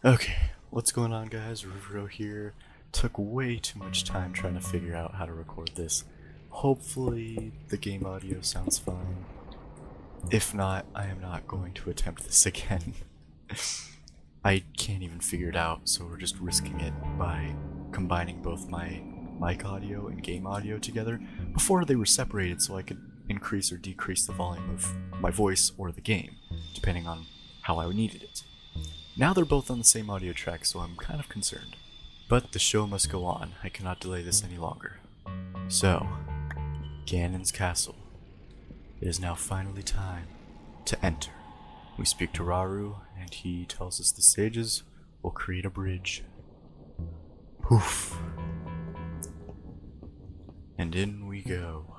Okay, what's going on, guys? Rivero here. Took way too much time trying to figure out how to record this. Hopefully the game audio sounds fine. If not, I am not going to attempt this again. I can't even figure it out, so we're just risking it by combining both my mic audio and game audio together. Before they were separated, so I could increase or decrease the volume of my voice or the game, depending on how I needed it. Now they're both on the same audio track, so I'm kind of concerned. But the show must go on. I cannot delay this any longer. So, Ganon's castle. It is now finally time to enter. We speak to Raru, and he tells us the sages will create a bridge. Poof. And in we go.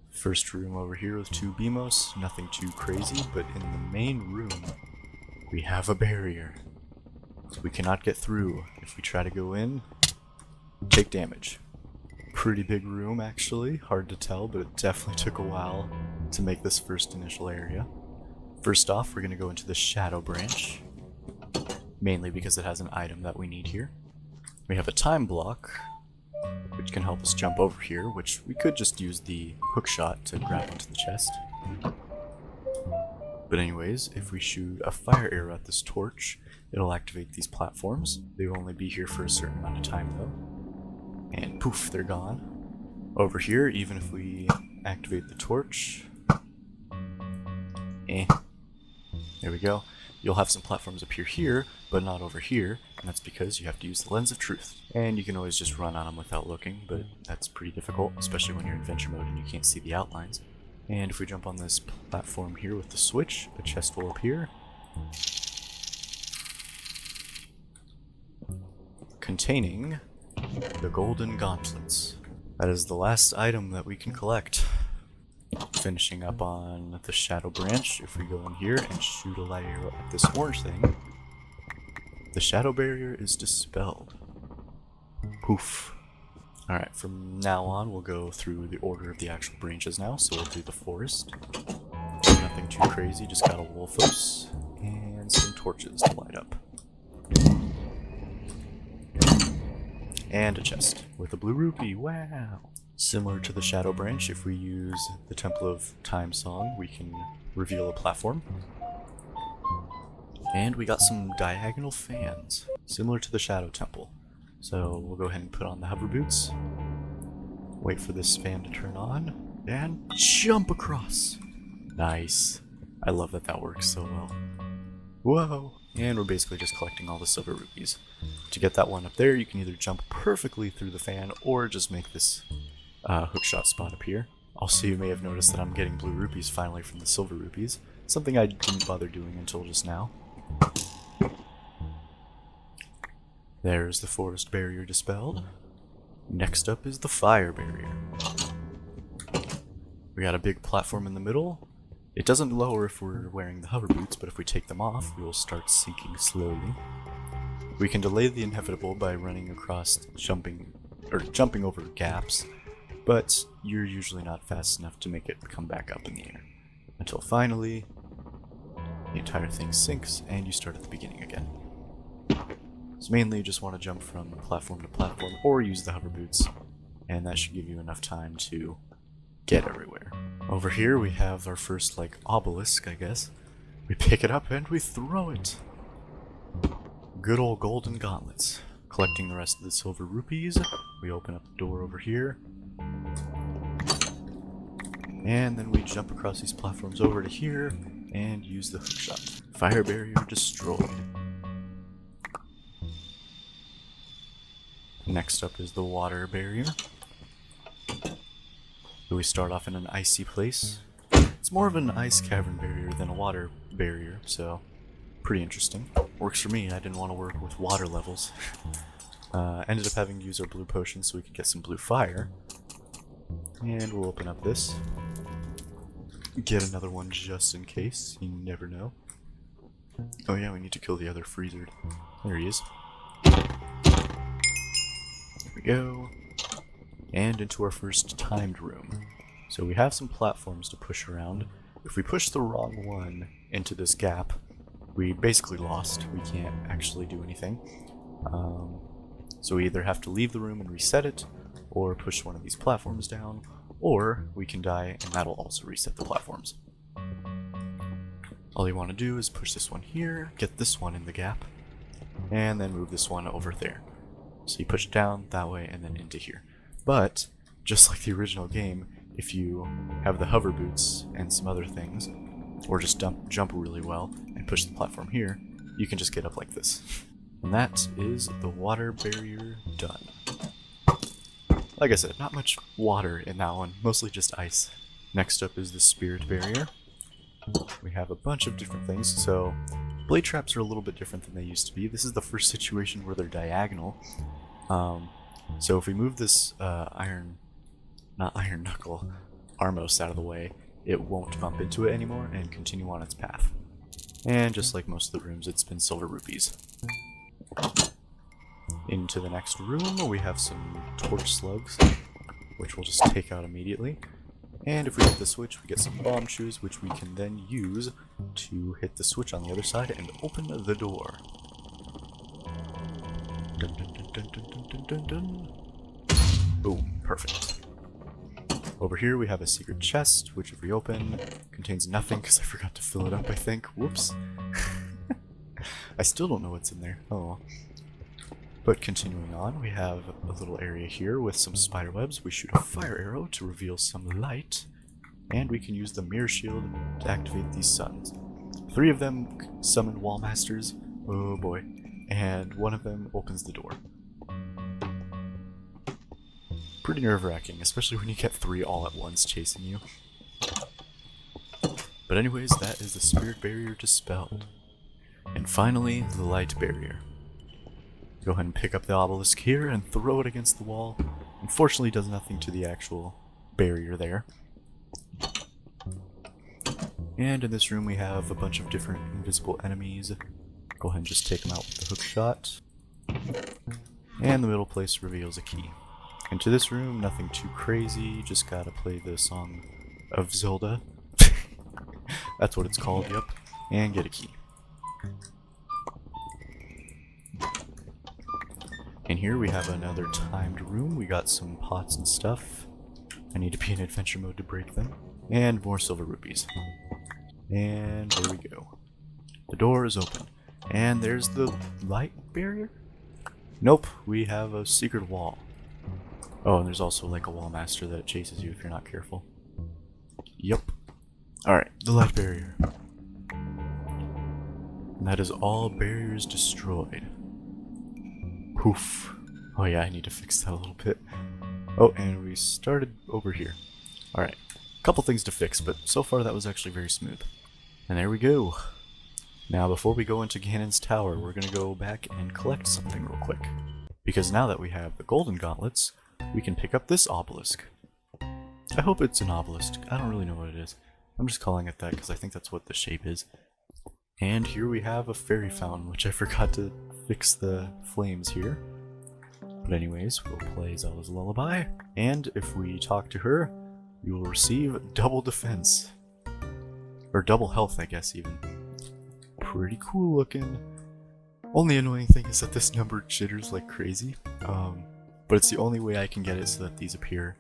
First room over here with two BMOS, nothing too crazy, but in the main room, we have a barrier. So we cannot get through. If we try to go in, take damage. Pretty big room actually, hard to tell, but it definitely took a while to make this first initial area. First off, we're going to go into the Shadow Branch, mainly because it has an item that we need here. We have a time block, which can help us jump over here, which we could just use the hook shot to grab onto the chest. But anyways, if we shoot a fire arrow at this torch, it'll activate these platforms. They will only be here for a certain amount of time though. And poof, they're gone. Over here, even if we activate the torch, there we go. You'll have some platforms appear here, but not over here, and that's because you have to use the Lens of Truth. And you can always just run on them without looking, but that's pretty difficult, especially when you're in adventure mode and you can't see the outlines. And if we jump on this platform here with the switch, a chest will appear, containing the golden gauntlets. That is the last item that we can collect. Finishing up on the Shadow Branch, if we go in here and shoot a light arrow at this orange thing, the shadow barrier is dispelled. Poof. Alright, from now on we'll go through the order of the actual branches now, so we'll do the forest. Nothing too crazy, just got a Wolfos and some torches to light up. And a chest with a blue rupee, wow! Similar to the Shadow Branch, if we use the Temple of Time song, we can reveal a platform. And we got some diagonal fans, similar to the Shadow Temple. So we'll go ahead and put on the hover boots, wait for this fan to turn on, and jump across! Nice. I love that that works so well. Whoa! And we're basically just collecting all the silver rupees. To get that one up there, you can either jump perfectly through the fan, or just make this hookshot spot appear. Also, you may have noticed that I'm getting blue rupees finally from the silver rupees, something I didn't bother doing until just now. There's the forest barrier dispelled. Next up is the fire barrier. We got a big platform in the middle. It doesn't lower if we're wearing the hover boots, but if we take them off, we will start sinking slowly. We can delay the inevitable by running across jumping over gaps, but you're usually not fast enough to make it come back up in the air. Until finally, the entire thing sinks and you start at the beginning again. So mainly you just want to jump from platform to platform or use the hover boots, and that should give you enough time to get everywhere. Over here we have our first obelisk, I guess. We pick it up and we throw it. Good old golden gauntlets. Collecting the rest of the silver rupees, we open up the door over here. And then we jump across these platforms over to here and use the hookshot. Fire barrier destroyed. Next up is the water barrier. We start off in an icy place. It's more of an ice cavern barrier than a water barrier, so pretty interesting. Works for me, I didn't want to work with water levels. Ended up having to use our blue potion so we could get some blue fire. And we'll open up this. Get another one just in case, you never know. Oh yeah, we need to kill the other freezer. There he is. There we go. And into our first timed room. So we have some platforms to push around. If we push the wrong one into this gap, we basically lost. We can't actually do anything. So we either have to leave the room and reset it, or push one of these platforms down, or we can die and that'll also reset the platforms. All you want to do is push this one here, get this one in the gap, and then move this one over there. So you push it down that way and then into here. But, just like the original game, if you have the hover boots and some other things, or just jump really well and push the platform here, you can just get up like this. And that is the water barrier done. Like I said, not much water in that one, mostly just ice. Next up is the spirit barrier. We have a bunch of different things, so blade traps are a little bit different than they used to be. This is the first situation where they're diagonal. So if we move this iron knuckle, Armos out of the way, it won't bump into it anymore and continue on its path. And just like most of the rooms, it's been silver rupees. Into the next room, we have some torch slugs, which we'll just take out immediately. And if we hit the switch, we get some bomb shoes, which we can then use to hit the switch on the other side and open the door. Dun, dun, dun, dun, dun, dun, dun, dun. Boom, perfect. Over here we have a secret chest, which if we open, contains nothing because I forgot to fill it up, I think. Whoops. I still don't know what's in there. Oh. But continuing on, we have a little area here with some spider webs. We shoot a fire arrow to reveal some light, and we can use the mirror shield to activate these suns. 3 of them summon wall masters, oh boy, and 1 of them opens the door. Pretty nerve-wracking, especially when you get 3 all at once chasing you. But anyways, that is the spirit barrier dispelled. And finally, the light barrier. Go ahead and pick up the obelisk here and throw it against the wall. Unfortunately, it does nothing to the actual barrier there. And in this room we have a bunch of different invisible enemies. Go ahead and just take them out with the hook shot. And the middle place reveals a key. Into this room, nothing too crazy, just gotta play the song of Zelda. That's what it's called, yep. And get a key. And here we have another timed room. We got some pots and stuff. I need to be in adventure mode to break them. And more silver rupees. And there we go. The door is open. And there's the light barrier? Nope, we have a secret wall. Oh, and there's also like a wall master that chases you if you're not careful. Yep. Alright, the light barrier. And that is all barriers destroyed. Poof. Oh yeah, I need to fix that a little bit. Oh, and we started over here. Alright, couple things to fix, but so far that was actually very smooth. And there we go. Now before we go into Ganon's tower, we're gonna go back and collect something real quick. Because now that we have the golden gauntlets, we can pick up this obelisk. I hope it's an obelisk. I don't really know what it is. I'm just calling it that because I think that's what the shape is. And here we have a fairy fountain, which I forgot to fix the flames here. But anyways, we'll play Zelda's Lullaby, and if we talk to her, we will receive double defense. Or double health, I guess, even. Pretty cool looking. Only annoying thing is that this number jitters like crazy. But it's the only way I can get it so that these appear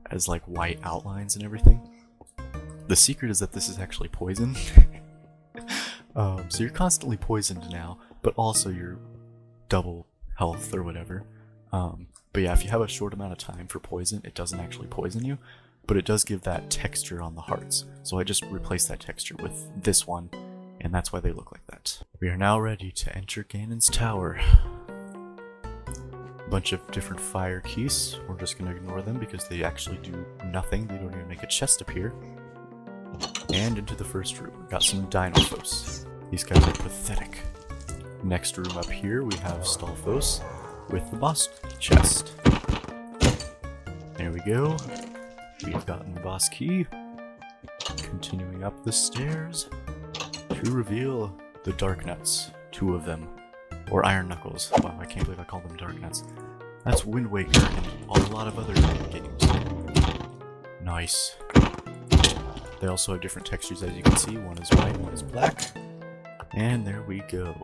as like white outlines and everything. The secret is that this is actually poison. So you're constantly poisoned now, but also you're double health or whatever. But yeah, if you have a short amount of time for poison, it doesn't actually poison you, but it does give that texture on the hearts. So I just replaced that texture with this one, and that's why they look like that. We are now ready to enter Ganon's tower. Bunch of different fire keys. We're just gonna ignore them because they actually do nothing. They don't even make a chest appear. And into the first room. Got some Dinophos. These guys are pathetic. Next room up here we have Stalfos with the boss chest. There we go. We've gotten the boss key. Continuing up the stairs to reveal the Dark Nuts. 2 of them. Or Iron Knuckles. Wow, I can't believe I called them Dark Nuts. That's Wind Waker and a lot of other games. Nice. They also have different textures, as you can see. One is white, one is black. And there we go.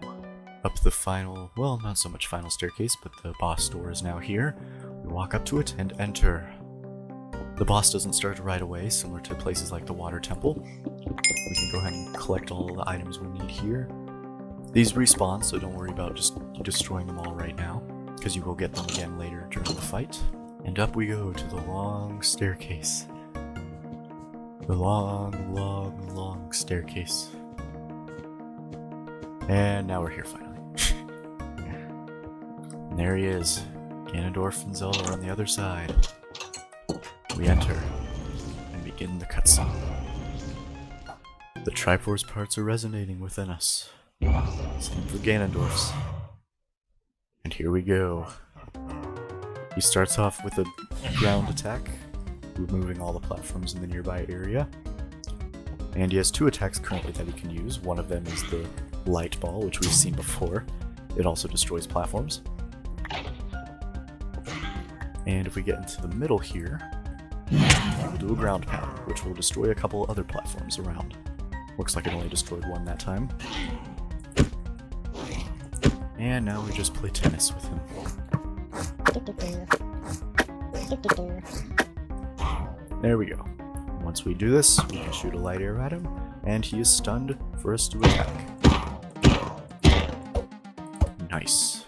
Up the final, well, not so much final staircase, but the boss door is now here. We walk up to it and enter. The boss doesn't start right away, similar to places like the water temple. We can go ahead and collect all the items we need here. These respawn, so don't worry about just destroying them all right now, because you will get them again later during the fight. And up we go to the long staircase. The long, long, long staircase. And now we're here finally. And there he is. Ganondorf and Zelda are on the other side. We enter and begin the cutscene. The Triforce parts are resonating within us. Same for Ganondorf's. And here we go. He starts off with a ground attack, removing all the platforms in the nearby area. And he has 2 attacks currently that he can use. One of them is the light ball, which we've seen before. It also destroys platforms. And if we get into the middle here, we'll do a ground pound, which will destroy a couple other platforms around. Looks like it only destroyed one that time. And now we just play tennis with him. There we go. Once we do this, we can shoot a light arrow at him, and he is stunned for us to attack. Nice.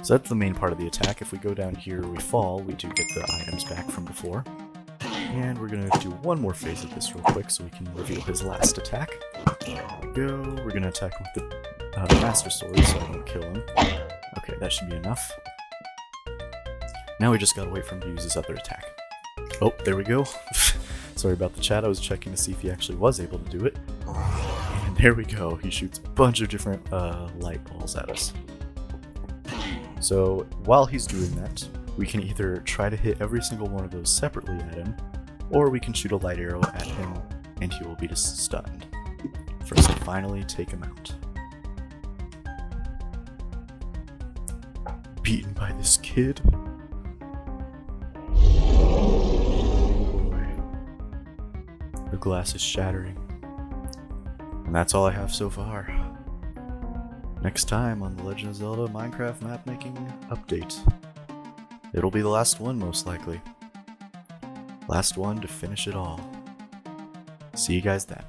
So that's the main part of the attack. If we go down here, we fall, we do get the items back from before. And we're going to do one more phase of this real quick so we can reveal his last attack. There we go. We're going to attack him with the Master Sword so I don't kill him. Okay, that should be enough. Now we just gotta wait for him to use his other attack. Oh, there we go. Sorry about the chat, I was checking to see if he actually was able to do it. And there we go, he shoots a bunch of different light balls at us. So while he's doing that, we can either try to hit every single one of those separately at him, or we can shoot a light arrow at him and he will be stunned. For us to finally take him out. Beaten by this kid. Oh boy. The glass is shattering. And that's all I have so far. Next time on the Legend of Zelda Minecraft map making update. It'll be the last one most likely. Last one to finish it all. See you guys then.